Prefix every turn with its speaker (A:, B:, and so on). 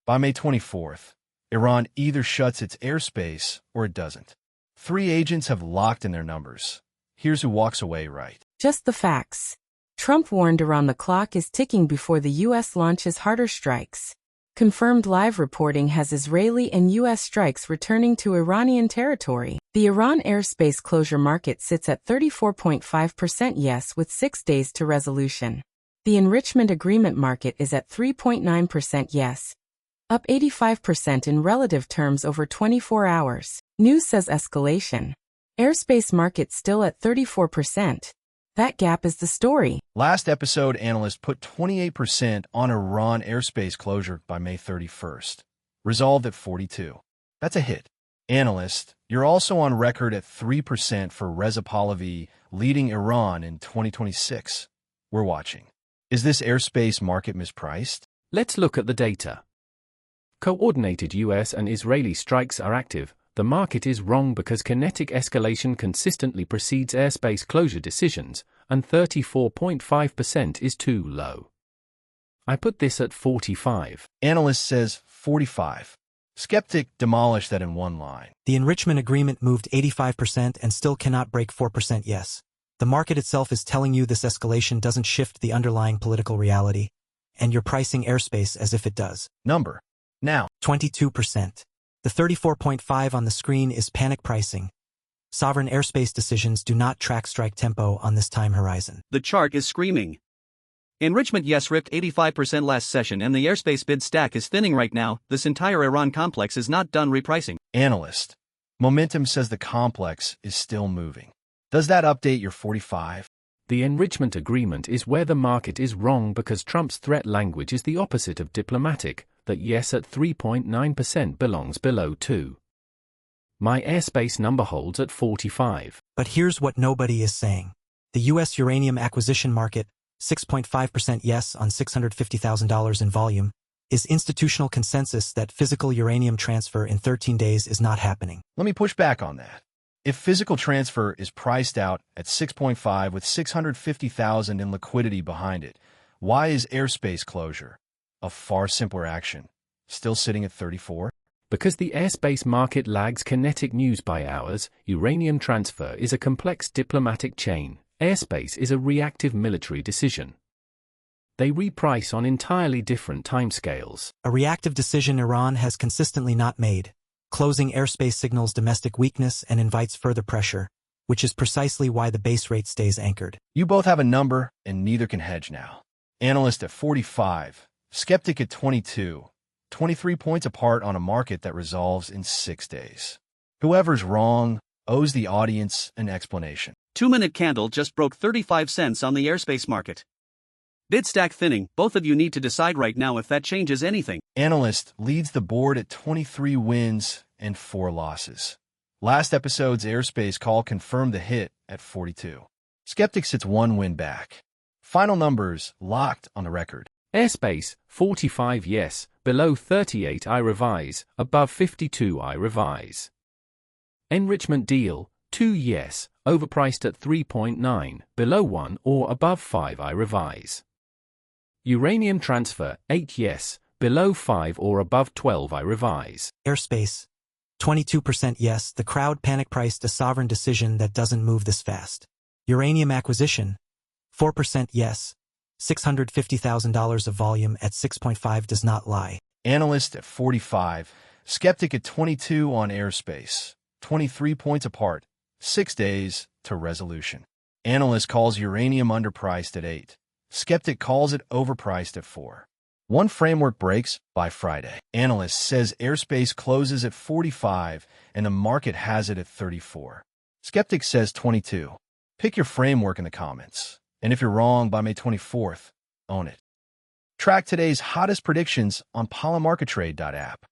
A: By May 24th, Iran either shuts its airspace or it doesn't. 3 agents have locked in their numbers. Here's who walks away right.
B: Just the facts. Trump warned Iran the clock is ticking before the U.S. launches harder strikes. Confirmed live reporting has Israeli and U.S. strikes returning to Iranian territory. The Iran airspace closure market sits at 34.5% yes with 6 days to resolution. The enrichment agreement market is at 3.9% yes, up 85% in relative terms over 24 hours. News says escalation. Airspace market still at 34%. That gap is the story.
A: Last episode, analysts put 28% on Iran airspace closure by May 31st. Resolved at 42. That's a hit. Analyst, you're also on record at 3% for Reza Pahlavi leading Iran in 2026. We're watching. Is this airspace market mispriced?
C: Let's look at the data. Coordinated US and Israeli strikes are active. The market is wrong because kinetic escalation consistently precedes airspace closure decisions, and 34.5% is too low. I put this at 45.
A: Analyst says 45. Skeptic demolished that in one line.
D: The enrichment agreement moved 85% and still cannot break 4% yes. The market itself is telling you this escalation doesn't shift the underlying political reality, and you're pricing airspace as if it does.
A: Number. Now.
D: 22%. The 34.5 on the screen is panic pricing. Sovereign airspace decisions do not track strike tempo on this time horizon.
E: The chart is screaming. Enrichment yes ripped 85% last session and the airspace bid stack is thinning right now. This entire Iran complex is not done repricing.
A: Analyst. Momentum says the complex is still moving. Does that update your 45?
C: The enrichment agreement is where the market is wrong because Trump's threat language is the opposite of diplomatic, that yes at 3.9% belongs below 2. My airspace number holds at 45.
D: But here's what nobody is saying. The U.S. uranium acquisition market, 6.5% yes on $650,000 in volume, is institutional consensus that physical uranium transfer in 13 days is not happening.
A: Let me push back on that. If physical transfer is priced out at 6.5 with 650,000 in liquidity behind it, why is airspace closure, a far simpler action, still sitting at 34?
C: Because the airspace market lags kinetic news by hours, uranium transfer is a complex diplomatic chain, airspace is a reactive military decision. They reprice on entirely different timescales.
D: A reactive decision Iran has consistently not made. Closing airspace signals domestic weakness and invites further pressure, which is precisely why the base rate stays anchored.
A: You both have a number, and neither can hedge now. Analyst at 45, skeptic at 22, 23 points apart on a market that resolves in 6 days. Whoever's wrong owes the audience an explanation.
E: 2-minute candle just broke 35 cents on the airspace market. Bid stack thinning, both of you need to decide right now if that changes anything.
A: Analyst leads the board at 23 wins and 4 losses. Last episode's airspace call confirmed the hit at 42. Skeptic sits 1 win back. Final numbers locked on the record.
C: Airspace, 45 yes, below 38 I revise, above 52 I revise. Enrichment deal, 2 yes, overpriced at 3.9, below 1 or above 5 I revise. Uranium transfer, 8 yes, below 5 or above 12 I revise.
D: Airspace, 22% yes, the crowd panic priced a sovereign decision that doesn't move this fast. Uranium acquisition, 4% yes, $650,000 of volume at 6.5 does not lie.
A: Analyst at 45, skeptic at 22 on airspace, 23 points apart, 6 days to resolution. Analyst calls uranium underpriced at 8. Skeptic calls it overpriced at 4. One framework breaks by Friday. Analyst says airspace closes at 45 and the market has it at 34. Skeptic says 22. Pick your framework in the comments. And if you're wrong by May 24th, own it. Track today's hottest predictions on Polymarket app.